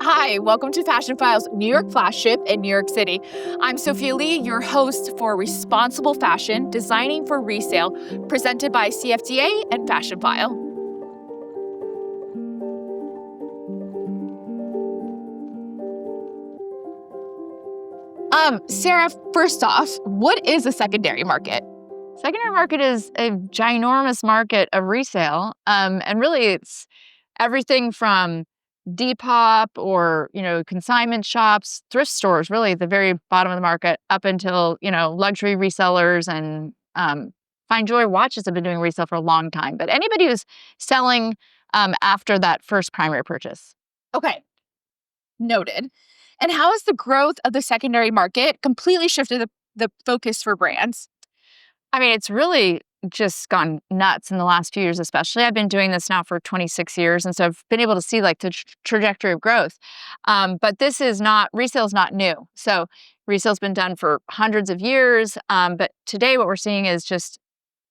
Hi, welcome to Fashion File's New York Flash Ship in New York City. I'm Sophia Lee, your host for Responsible Fashion, Designing for Resale, presented by CFDA and Fashion File. Sarah, first off, what is a secondary market? Secondary market is a ginormous market of resale. And really it's everything from Depop or, consignment shops, thrift stores, really at the very bottom of the market, up until, luxury resellers and fine jewelry watches have been doing resale for a long time. But anybody who's selling after that first primary purchase. Okay, noted. And how has the growth of the secondary market completely shifted the focus for brands? I mean, it's really just gone nuts in the last few years, especially. I've been doing this now for 26 years, and so I've been able to see like the trajectory of growth. But resale is not new. So resale's been done for hundreds of years. But today what we're seeing is just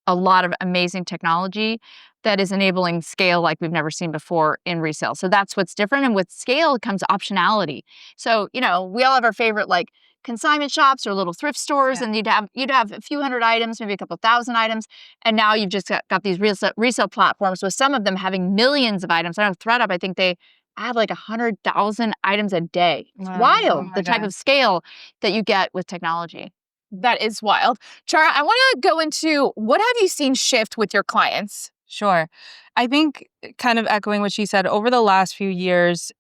a lot of amazing technology that is enabling scale like we've never seen before in resale. So that's what's different. And with scale comes optionality. So, we all have our favorite like consignment shops or little thrift stores, and you'd have a few hundred items, maybe a couple thousand items. And now you've just got these resale platforms with some of them having millions of items. I know ThredUp, I think they have like 100,000 items a day. It's wild, the type of scale that you get with technology. That is wild. Jhara, I want to go into what have you seen shift with your clients? Sure. I think kind of echoing what she said, over the last few years,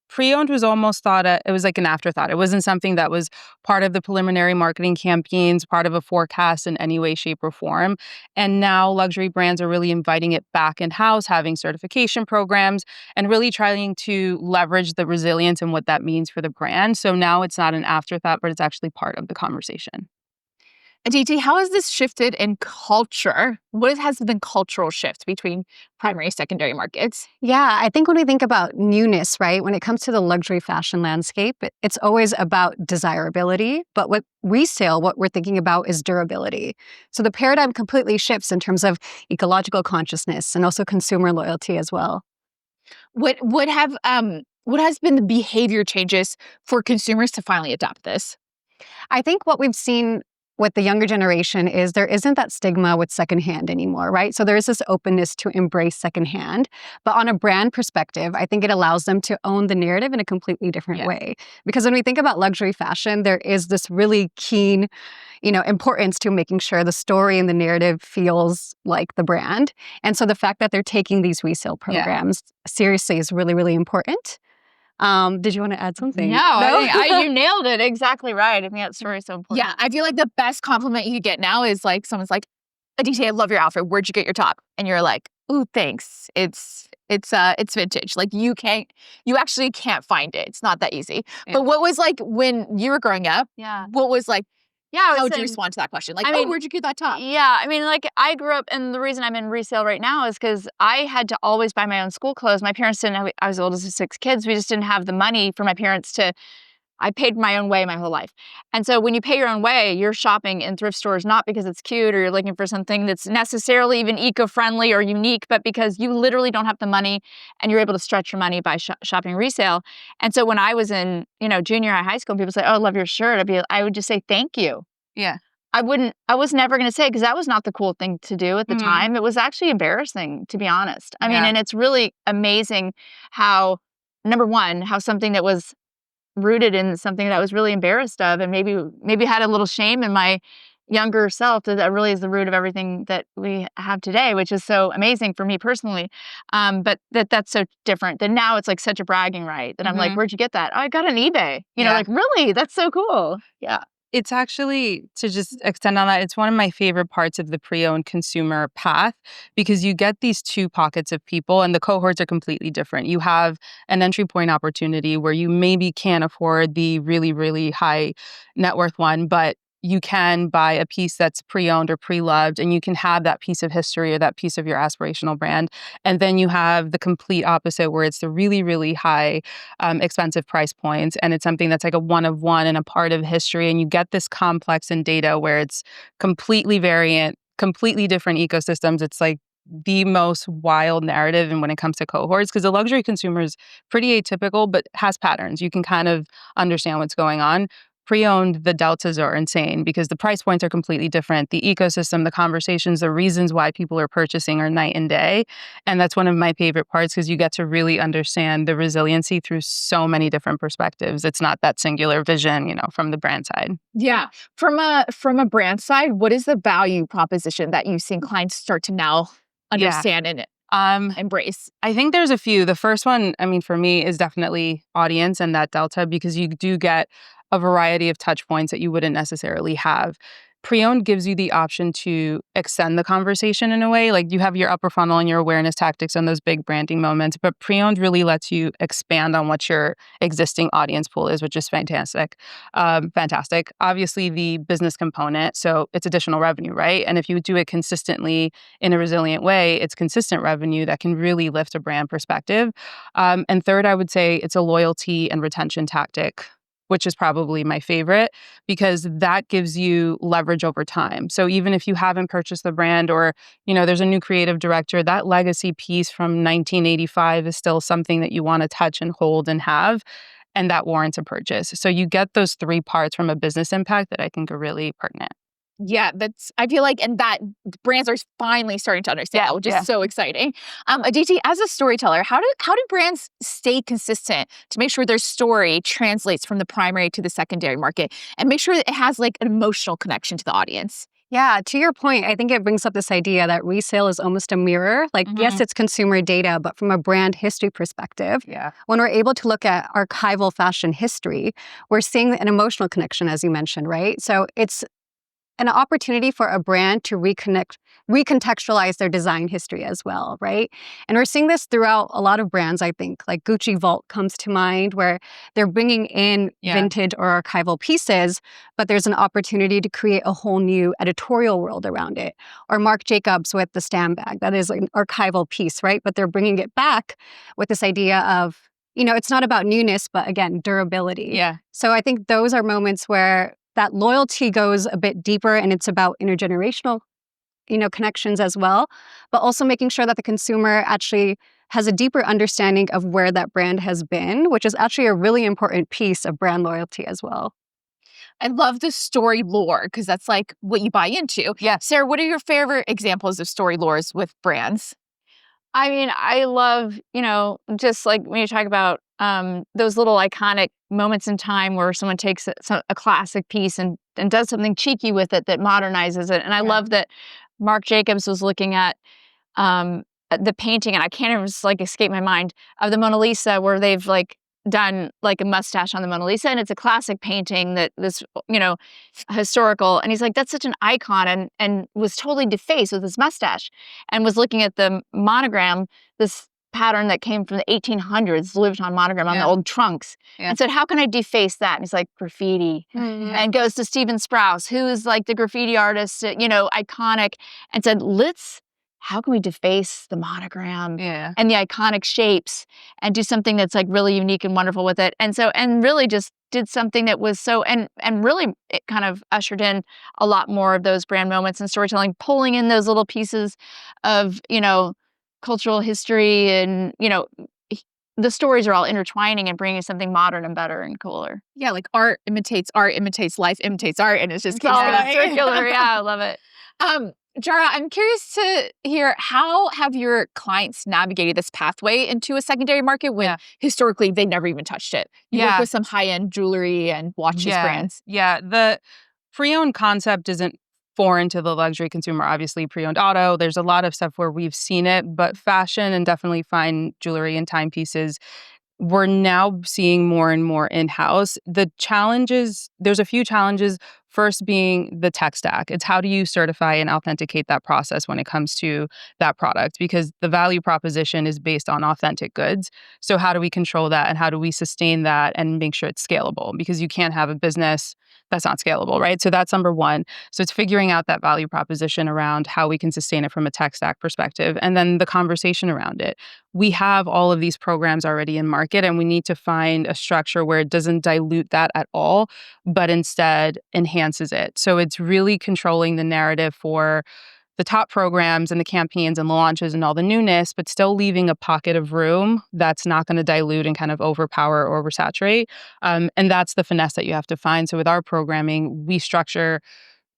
pre-owned was almost it was like an afterthought. It wasn't something that was part of the preliminary marketing campaigns, part of a forecast in any way, shape, or form. And now luxury brands are really inviting it back in-house, having certification programs, and really trying to leverage the resilience and what that means for the brand. So now it's not an afterthought, but it's actually part of the conversation. Aditi, how has this shifted in culture? What has been cultural shift between primary and secondary markets? Yeah, I think when we think about newness, right, when it comes to the luxury fashion landscape, it's always about desirability. But what we're thinking about is durability. So the paradigm completely shifts in terms of ecological consciousness and also consumer loyalty as well. What has been the behavior changes for consumers to finally adopt this? I think what we've seen with the younger generation is there isn't that stigma with secondhand anymore, right? So there is this openness to embrace secondhand. But on a brand perspective, I think it allows them to own the narrative in a completely different way. Because when we think about luxury fashion, there is this really keen, importance to making sure the story and the narrative feels like the brand. And so the fact that they're taking these resale programs seriously is really, really important. Did you want to add something? No? I think you nailed it exactly right. I think that story is so important. Yeah, I feel like the best compliment you get now is like someone's like, Aditi, I love your outfit. Where'd you get your top? And you're like, ooh, thanks. It's vintage. Like you actually can't find it. It's not that easy. Yeah. But what was like when you were growing up? Yeah. What was like? Yeah, how would you respond to that question? Like, where'd you get that top? Yeah, I mean, like I grew up, and the reason I'm in resale right now is because I had to always buy my own school clothes. My parents didn't have, I was the oldest of 6 kids. We just didn't have the money for my parents I paid my own way my whole life. And so when you pay your own way, you're shopping in thrift stores, not because it's cute or you're looking for something that's necessarily even eco-friendly or unique, but because you literally don't have the money and you're able to stretch your money by shopping resale. And so when I was in, junior high school, people say, oh, I love your shirt. I would just say, thank you. Yeah. I was never going to say, because that was not the cool thing to do at the time. It was actually embarrassing, to be honest. I mean, and it's really amazing how, number one, how something that was rooted in something that I was really embarrassed of and maybe had a little shame in my younger self, that really is the root of everything that we have today, which is so amazing for me personally. But that's so different. That now it's like such a bragging right that I'm like, where'd you get that? Oh, I got it on eBay. Like really? That's so cool. Yeah. It's actually, to just extend on that, it's one of my favorite parts of the pre-owned consumer path, because you get these two pockets of people and the cohorts are completely different. You have an entry point opportunity where you maybe can't afford the really, really high net worth one, but you can buy a piece that's pre-owned or pre-loved, and you can have that piece of history or that piece of your aspirational brand. And then you have the complete opposite, where it's the really, really high, expensive price points. And it's something that's like a one of one and a part of history. And you get this complex in data where it's completely variant, completely different ecosystems. It's like the most wild narrative and when it comes to cohorts, because the luxury consumer is pretty atypical but has patterns. You can kind of understand what's going on. Pre-owned, the deltas are insane because the price points are completely different. The ecosystem, the conversations, the reasons why people are purchasing are night and day. And that's one of my favorite parts because you get to really understand the resiliency through so many different perspectives. It's not that singular vision, from the brand side. Yeah. From a brand side, what is the value proposition that you've seen clients start to now understand and embrace? I think there's a few. The first one, for me, is definitely audience and that delta because you do get a variety of touch points that you wouldn't necessarily have. Pre-owned gives you the option to extend the conversation in a way. Like you have your upper funnel and your awareness tactics on those big branding moments, but pre-owned really lets you expand on what your existing audience pool is, which is fantastic. Fantastic. Obviously, the business component, so it's additional revenue, right? And if you do it consistently in a resilient way, it's consistent revenue that can really lift a brand perspective. And third, I would say it's a loyalty and retention tactic, which is probably my favorite because that gives you leverage over time. So even if you haven't purchased the brand or, there's a new creative director, that legacy piece from 1985 is still something that you want to touch and hold and have, and that warrants a purchase. So you get those three parts from a business impact that I think are really pertinent. Yeah, I feel like, and that brands are finally starting to understand that, which is so exciting. Aditi, as a storyteller, how do brands stay consistent to make sure their story translates from the primary to the secondary market and make sure that it has like an emotional connection to the audience? Yeah, to your point, I think it brings up this idea that resale is almost a mirror. Like, yes, it's consumer data, but from a brand history perspective, when we're able to look at archival fashion history, we're seeing an emotional connection, as you mentioned, right? So it's an opportunity for a brand to recontextualize their design history as well, right? And we're seeing this throughout a lot of brands, I think, like Gucci Vault comes to mind, where they're bringing in vintage or archival pieces, but there's an opportunity to create a whole new editorial world around it. Or Marc Jacobs with the Stam bag, that is an archival piece, right? But they're bringing it back with this idea of, it's not about newness, but again, durability. Yeah. So I think those are moments where that loyalty goes a bit deeper and it's about intergenerational, connections as well, but also making sure that the consumer actually has a deeper understanding of where that brand has been, which is actually a really important piece of brand loyalty as well. I love the story lore because that's like what you buy into. Yeah. Sarah, what are your favorite examples of story lores with brands? I love, just like when you talk about those little iconic moments in time where someone takes a classic piece and does something cheeky with it that modernizes it. And I love that Marc Jacobs was looking at the painting, and I can't even just escape my mind, of the Mona Lisa, where they've done like a mustache on the Mona Lisa, and it's a classic painting that this, historical. And he's like, that's such an icon, and was totally defaced with his mustache, and was looking at the monogram, this pattern that came from the 1800s, Louis Vuitton monogram on the old trunks, and said, how can I deface that? And he's like, graffiti, and goes to Stephen Sprouse, who is like the graffiti artist, iconic, and said, how can we deface the monogram and the iconic shapes and do something that's really unique and wonderful with it? And really just did something that was and really it kind of ushered in a lot more of those brand moments and storytelling, pulling in those little pieces of, cultural history and, the stories are all intertwining and bringing something modern and better and cooler. Yeah, like art imitates life imitates art, and it's just keeps going. Circular. Yeah, I love it. Jhara, I'm curious to hear, how have your clients navigated this pathway into a secondary market when historically they never even touched it? You work with some high-end jewelry and watches brands. Yeah, the pre-owned concept isn't foreign to the luxury consumer. Obviously, pre-owned auto, there's a lot of stuff where we've seen it, but fashion and definitely fine jewelry and timepieces, we're now seeing more and more in-house. The challenges, there's a few challenges. First being the tech stack. It's how do you certify and authenticate that process when it comes to that product? Because the value proposition is based on authentic goods. So how do we control that and how do we sustain that and make sure it's scalable? Because you can't have a business that's not scalable, right? So that's number one. So it's figuring out that value proposition around how we can sustain it from a tech stack perspective. And then the conversation around it. We have all of these programs already in market, and we need to find a structure where it doesn't dilute that at all, but instead enhances it. So it's really controlling the narrative for the top programs and the campaigns and launches and all the newness, but still leaving a pocket of room that's not going to dilute and kind of overpower or oversaturate. And that's the finesse that you have to find. So with our programming, we structure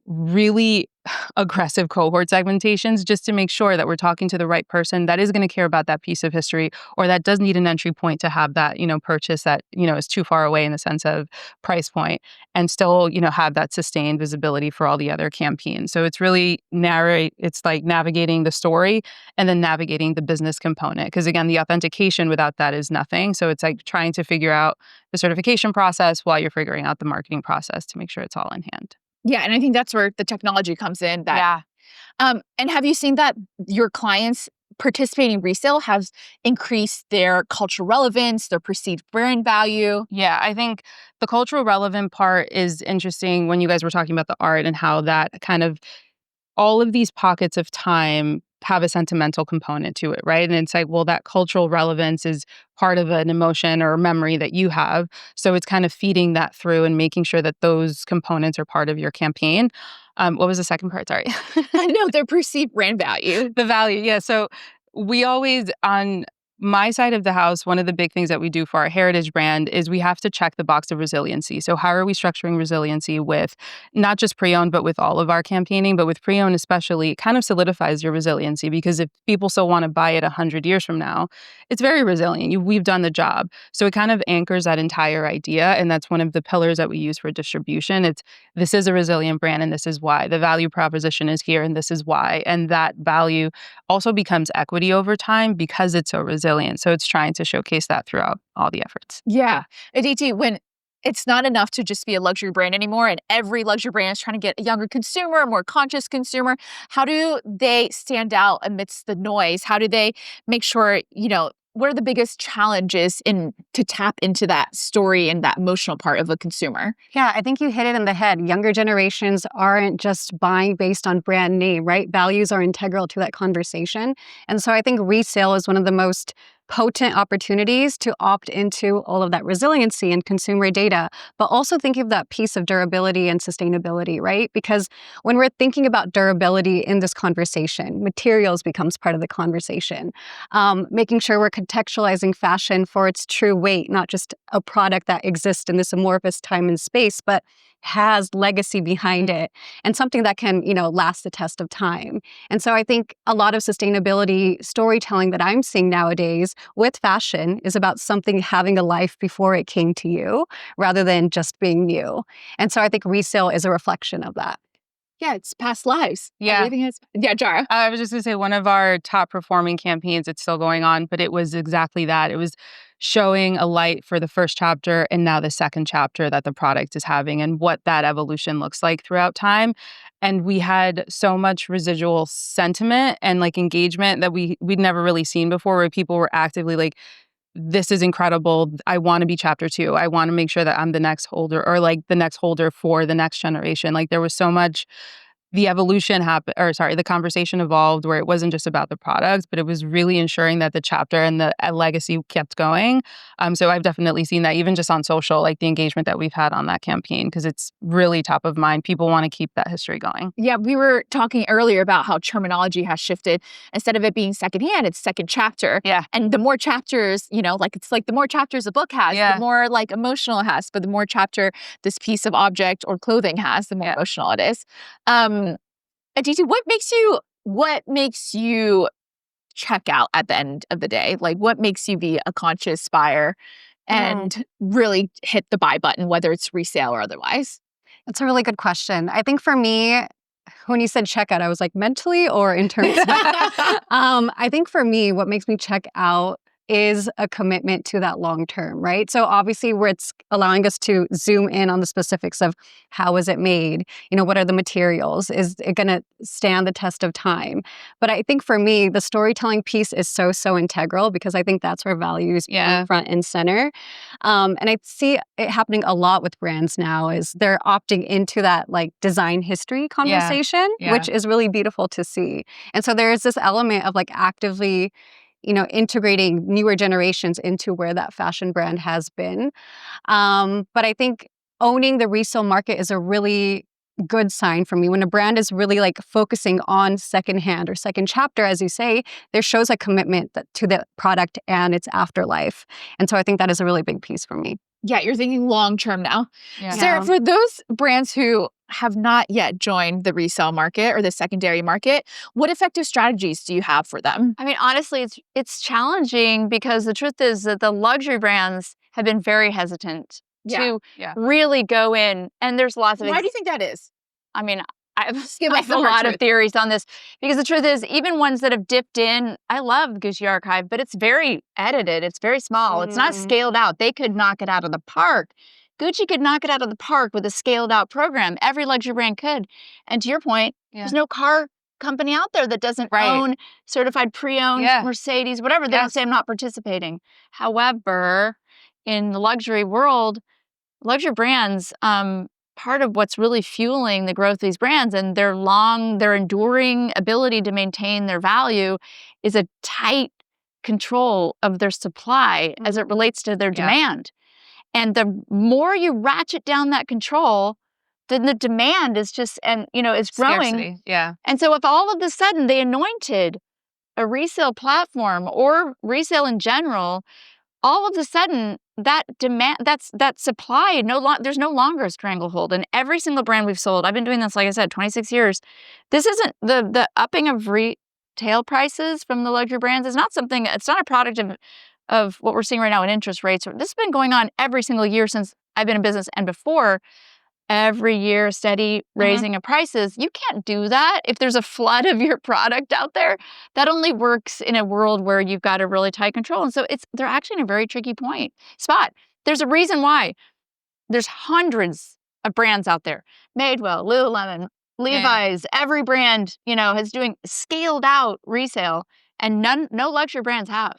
really aggressive cohort segmentations just to make sure that we're talking to the right person that is going to care about that piece of history, or that does need an entry point to have that, purchase that, is too far away in the sense of price point, and still, have that sustained visibility for all the other campaigns. So it's really it's like navigating the story and then navigating the business component. Because again, the authentication without that is nothing. So it's like trying to figure out the certification process while you're figuring out the marketing process to make sure it's all in hand. Yeah, and I think that's where the technology comes in. Yeah. And have you seen that your clients participating in resale have increased their cultural relevance, their perceived brand value? Yeah, I think the cultural relevant part is interesting when you guys were talking about the art and how that kind of all of these pockets of time have a sentimental component to it, right? And it's like, well, that cultural relevance is part of an emotion or memory that you have. So it's kind of feeding that through and making sure that those components are part of your campaign. What was the second part? Sorry. I know their perceived brand value. The value. Yeah. So we always, on my side of the house, one of the big things that we do for our heritage brand is we have to check the box of resiliency. So how are we structuring resiliency with not just pre-owned, but with all of our campaigning, but with pre-owned especially, it kind of solidifies your resiliency, because if people still want to buy it 100 years from now, it's very resilient. We've done the job. So it kind of anchors that entire idea. And that's one of the pillars that we use for distribution. This is a resilient brand and this is why. The value proposition is here and this is why. And that value also becomes equity over time because it's so resilient. So it's trying to showcase that throughout all the efforts. Yeah. Aditi, when it's not enough to just be a luxury brand anymore, and every luxury brand is trying to get a younger consumer, a more conscious consumer, how do they stand out amidst the noise? How do they make sure, what are the biggest challenges to tap into that story and that emotional part of a consumer? Yeah, I think you hit it in the head. Younger generations aren't just buying based on brand name, right? Values are integral to that conversation. And so I think resale is one of the most potent opportunities to opt into all of that resiliency and consumer data, but also thinking of that piece of durability and sustainability, right? Because when we're thinking about durability in this conversation, materials becomes part of the conversation. Making sure we're contextualizing fashion for its true weight, not just a product that exists in this amorphous time and space, but has legacy behind it and something that can, last the test of time. And so I think a lot of sustainability storytelling that I'm seeing nowadays with fashion is about something having a life before it came to you rather than just being new. And so I think resale is a reflection of that. Yeah, it's past lives. Yeah. Everything is. Yeah, Jhara. I was just going to say one of our top performing campaigns, it's still going on, but it was exactly that. It was showing a light for the first chapter and now the second chapter that the product is having and what that evolution looks like throughout time. And we had so much residual sentiment and like engagement that we'd never really seen before, where people were actively like, this is incredible. I want to be chapter 2. I want to make sure that I'm the next holder, or like the next holder for the next generation. Like there was so much, the conversation evolved where it wasn't just about the product, but it was really ensuring that the chapter and the legacy kept going. So I've definitely seen that even just on social, like the engagement that we've had on that campaign, because it's really top of mind. People want to keep that history going. Yeah, we were talking earlier about how terminology has shifted. Instead of it being secondhand, it's second chapter. Yeah. And the more chapters, it's like the more chapters a book has, the more like emotional it has, but the more chapter this piece of object or clothing has, the more emotional it is. Aditi, what makes you check out at the end of the day? Like, what makes you be a conscious buyer and really hit the buy button, whether it's resale or otherwise? That's a really good question. I think for me, when you said checkout, I was like, mentally or in terms of, I think for me, what makes me check out is a commitment to that long term, right? So obviously where it's allowing us to zoom in on the specifics of how is it made? What are the materials? Is it going to stand the test of time? But I think for me, the storytelling piece is so integral, because I think that's where values are front and center. And I see it happening a lot with brands now is they're opting into that like design history conversation, which is really beautiful to see. And so there's this element of like actively integrating newer generations into where that fashion brand has been. But I think owning the resale market is a really good sign for me. When a brand is really like focusing on secondhand or second chapter, as you say, there shows a commitment to the product and its afterlife. And so I think that is a really big piece for me. Yeah, you're thinking long term now. Yeah. Sarah, for those brands who have not yet joined the resale market or the secondary market, what effective strategies do you have for them? I mean, honestly, it's challenging because the truth is that the luxury brands have been very hesitant to really go in. And there's lots of Why do you think that is? I mean, I have the a hard lot truth. of theories on this because the truth is, even ones that have dipped in, I love Gucci Archive, but it's very edited. It's very small. It's not scaled out. They could knock it out of the park. Gucci could knock it out of the park with a scaled out program. Every luxury brand could. And to your point, there's no car company out there that doesn't own certified pre-owned Mercedes, whatever. They don't say I'm not participating. However, in the luxury world, luxury brands, part of what's really fueling the growth of these brands and their enduring ability to maintain their value is a tight control of their supply as it relates to their demand. And the more you ratchet down that control, then the demand is just, is growing. Scarcity. Yeah. And so if all of a sudden they anointed a resale platform or resale in general, all of a sudden that demand, that supply, there's no longer a stranglehold. And every single brand we've sold, I've been doing this, like I said, 26 years. This isn't the upping of retail prices from the luxury brands is not something, it's not a product of what we're seeing right now in interest rates. This has been going on every single year since I've been in business and before. Every year, steady raising of prices. You can't do that if there's a flood of your product out there. That only works in a world where you've got a really tight control. And so they're actually in a very tricky spot. There's a reason why there's hundreds of brands out there. Madewell, Lululemon, Levi's, every brand, is doing scaled out resale, and no luxury brands have.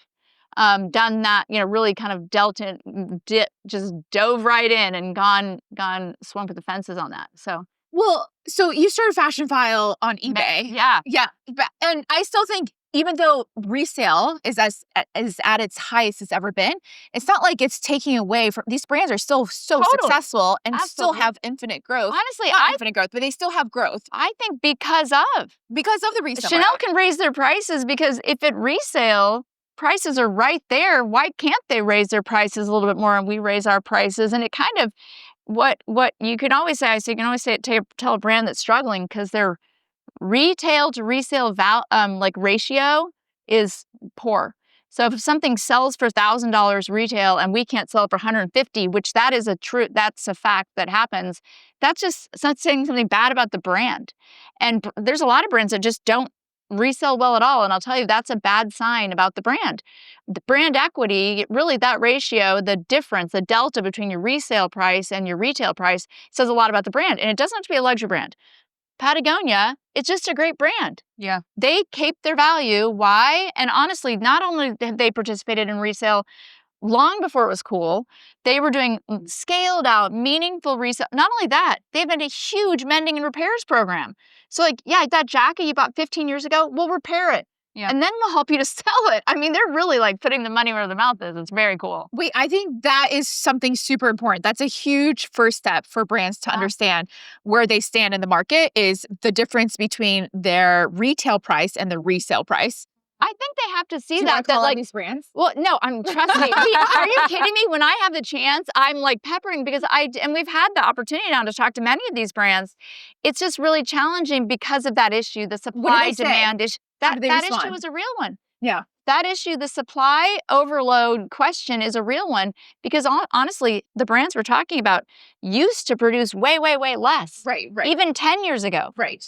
Done that, really kind of just dove right in and swung for the fences on that. So you started FASHIONPHILE on eBay. Yeah. And I still think even though resale is at its highest it's ever been, it's not like it's taking away from these brands are still so successful and still have infinite growth. Honestly, not infinite growth, but they still have growth. I think because of the resale. Chanel market. can raise their prices because if at resale prices are right there, why can't they raise their prices a little bit more and we raise our prices? And it kind of what you can always say, so you can always tell a brand that's struggling because their retail to resale ratio is poor. So if something sells for $1,000 retail and we can't sell it for $150, which that's a fact that happens, it's not saying something bad about the brand. And there's a lot of brands that just don't resell well at all. And I'll tell you, that's a bad sign about the brand. The brand equity, really that ratio, the difference, the delta between your resale price and your retail price says a lot about the brand. And it doesn't have to be a luxury brand. Patagonia, it's just a great brand. Yeah. They keep their value. Why? And honestly, not only have they participated in resale long before it was cool, they were doing scaled out, meaningful resale. Not only that, they've been a huge mending and repairs program. So that jacket you bought 15 years ago, we'll repair it. Yeah. And then we'll help you to sell it. I mean, they're really putting the money where their mouth is. It's very cool. Wait, I think that is something super important. That's a huge first step for brands to understand where they stand in the market is the difference between their retail price and the resale price. I think they have to see that. These brands? Well, no, trust me. Are you kidding me? When I have the chance, I'm peppering because and we've had the opportunity now to talk to many of these brands. It's just really challenging because of that issue, the supply demand issue. That issue is a real one. Yeah. That issue, the supply overload question is a real one because honestly, the brands we're talking about used to produce way, way, way less. Right. Even 10 years ago. Right.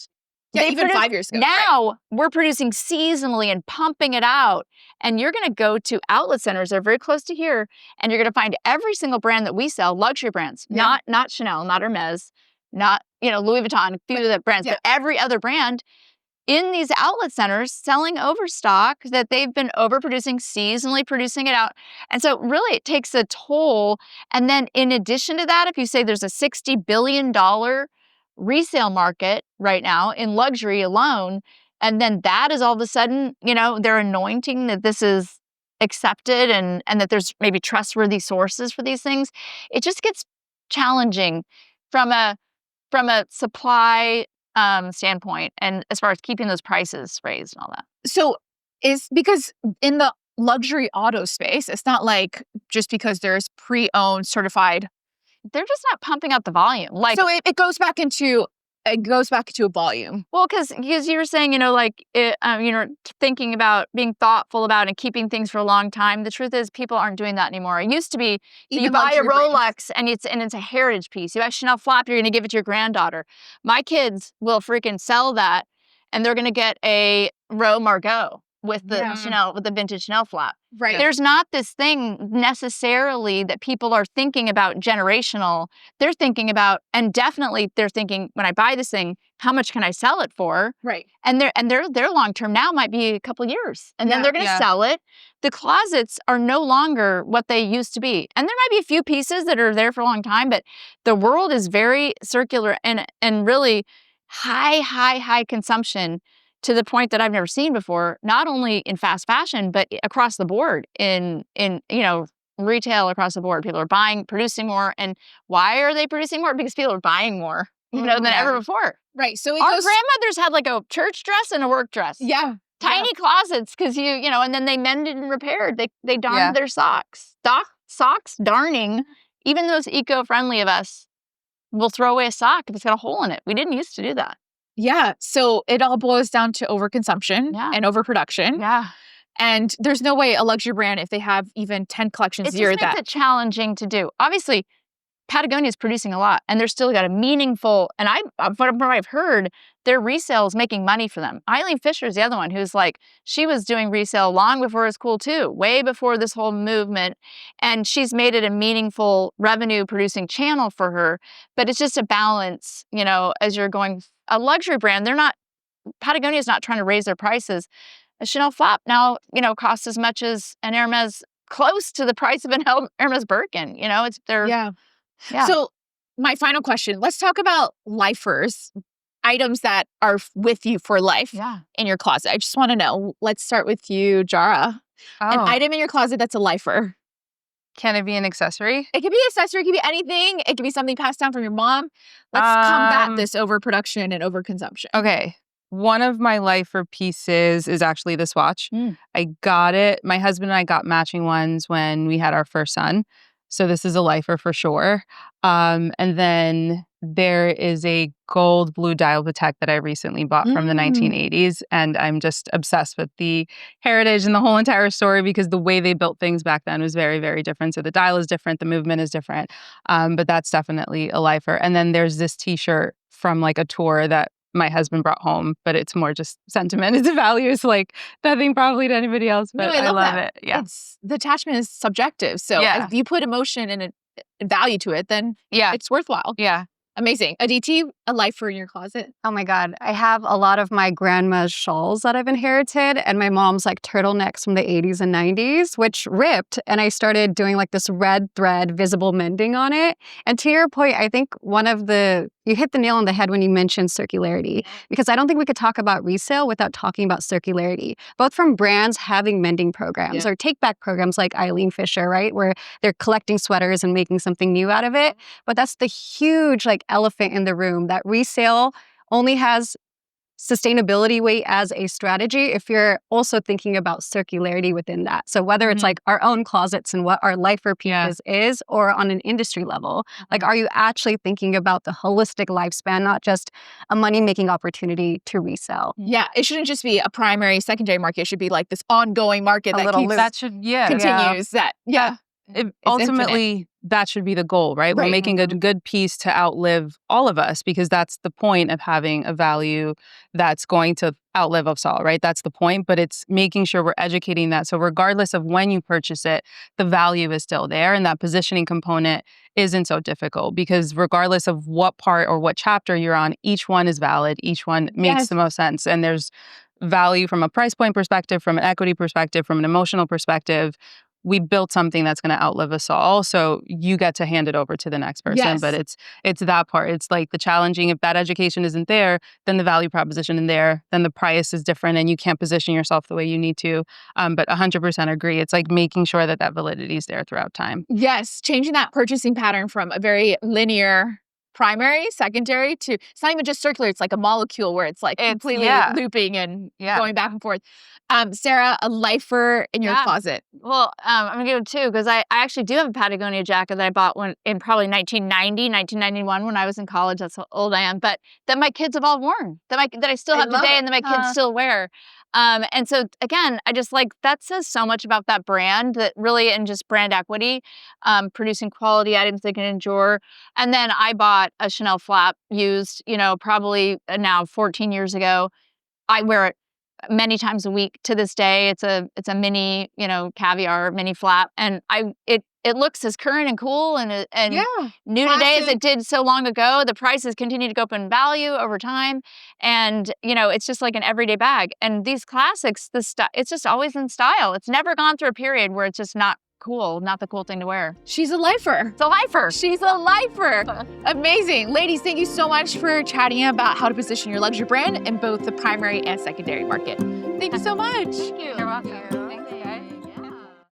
Yeah, even 5 years ago. Now we're producing seasonally and pumping it out. And you're going to go to outlet centers that are very close to here, and you're going to find every single brand that we sell, luxury brands, not Chanel, not Hermes, not Louis Vuitton, a few of the brands, but every other brand in these outlet centers selling overstock that they've been overproducing, seasonally producing it out. And so really it takes a toll. And then in addition to that, if you say there's a $60 billion resale market right now in luxury alone, and then that is all of a sudden, they're anointing that this is accepted and that there's maybe trustworthy sources for these things, it just gets challenging from a from a supply standpoint, and as far as keeping those prices raised and all that. So is because in the luxury auto space, it's not like just because there's pre-owned certified. They're just not pumping up the volume. Like, So it goes back into a volume. well, because you were saying, like, thinking about being thoughtful about and keeping things for a long time. The truth is, people aren't doing that anymore. It used to be that you buy a luxury brands. Rolex and it's a heritage piece. You buy Chanel flap, you're going to give it to your granddaughter. My kids will freaking sell that, and they're going to get a Roe Margot with the Chanel, with the vintage Chanel flap. Right. There's not this thing necessarily that people are thinking about generational. They're thinking about, and definitely they're thinking, when I buy this thing, how much can I sell it for? Right. And their long term now might be a couple years, and then they're going to sell it. The closets are no longer what they used to be, and there might be a few pieces that are there for a long time, but the world is very circular and really high consumption, to the point that I've never seen before, not only in fast fashion, but across the board in retail across the board. People are producing more. And why are they producing more? Because people are buying more, than ever before. Right. So Our grandmothers had like a church dress and a work dress. Yeah. Tiny closets, because and then they mended and repaired. They darned their socks. Socks darning, even those eco-friendly of us will throw away a sock if it's got a hole in it. We didn't used to do that. Yeah. So it all boils down to overconsumption and overproduction. Yeah. And there's no way a luxury brand, if they have even 10 collections a year, It just makes it challenging to do. Obviously, Patagonia is producing a lot, and they're still got a meaningful, and from what I've heard, their resale is making money for them. Eileen Fisher is the other one who's like, she was doing resale long before it was cool too, way before this whole movement, and she's made it a meaningful revenue producing channel for her. But it's just a balance, as you're going, a luxury brand, Patagonia is not trying to raise their prices. A Chanel flap now, costs as much as an Hermes, close to the price of an Hermes Birkin. Yeah. So my final question, let's talk about lifers, items that are with you for life in your closet. I just want to know, let's start with you, Jhara. An item in your closet that's a lifer. Can it be an accessory? It could be an accessory. It could be anything. It could be something passed down from your mom. Let's combat this overproduction and overconsumption. Okay. One of my lifer pieces is actually this watch. I got it. My husband and I got matching ones when we had our first son. So this is a lifer for sure. And then there is a gold blue dial Patek that I recently bought from the 1980s. And I'm just obsessed with the heritage and the whole entire story, because the way they built things back then was very, very different. So the dial is different, the movement is different. But that's definitely a lifer. And then there's this t-shirt from like a tour that my husband brought home, but it's more just sentiment. It's a value. It's like nothing probably to anybody else, but I love it. Yeah. The attachment is subjective. So if you put emotion and value to it, then it's worthwhile. Yeah. Amazing. Aditi, a lifer in your closet? Oh my God. I have a lot of my grandma's shawls that I've inherited, and my mom's like turtlenecks from the 80s and 90s, which ripped. And I started doing like this red thread visible mending on it. And to your point, I think you hit the nail on the head when you mentioned circularity, because I don't think we could talk about resale without talking about circularity, both from brands having mending programs or take back programs like Eileen Fisher, right? Where they're collecting sweaters and making something new out of it. But that's the huge elephant in the room, that resale only has sustainability weight as a strategy if you're also thinking about circularity within that. So whether it's like our own closets and what our lifer pieces is, or on an industry level, are you actually thinking about the holistic lifespan, not just a money-making opportunity to resell? Yeah, it shouldn't just be a primary, secondary market. It should be like this ongoing market that continues. Ultimately, that should be the goal, right? We're making a good piece to outlive all of us, because that's the point of having a value that's going to outlive us all, right? That's the point, but it's making sure we're educating that. So regardless of when you purchase it, the value is still there, and that positioning component isn't so difficult, because regardless of what part or what chapter you're on, each one is valid. Each one makes the most sense. And there's value from a price point perspective, from an equity perspective, from an emotional perspective. We built something that's going to outlive us all. So you get to hand it over to the next person. Yes. But it's that part. It's like the challenging. If that education isn't there, then the value proposition isn't there. Then the price is different, and you can't position yourself the way you need to. But 100% agree. It's like making sure that validity is there throughout time. Yes. Changing that purchasing pattern from a very linear primary, secondary to, it's not even just circular, it's like a molecule where it's like completely looping and going back and forth. Sarah, a lifer in your closet. Well, I'm gonna go 2 because I actually do have a Patagonia jacket that I bought in probably 1990, 1991 when I was in college. That's how old I am. But that my kids have all worn, that I still have today, and that my kids still wear. And so again, I just like, that says so much about that brand, that really, and just brand equity, producing quality items they can endure. And then I bought a Chanel flap used, probably now 14 years ago. I wear it many times a week to this day. It's a mini, caviar mini flap, and it looks as current and cool and new today as it did so long ago. The prices continue to go up in value over time, and it's just like an everyday bag. And these classics, it's just always in style. It's never gone through a period where it's just not cool, not the cool thing to wear. She's a lifer. It's a lifer. She's a lifer. Amazing. Ladies, thank you so much for chatting about how to position your luxury brand in both the primary and secondary market. Thank you so much. Thank you. You're welcome.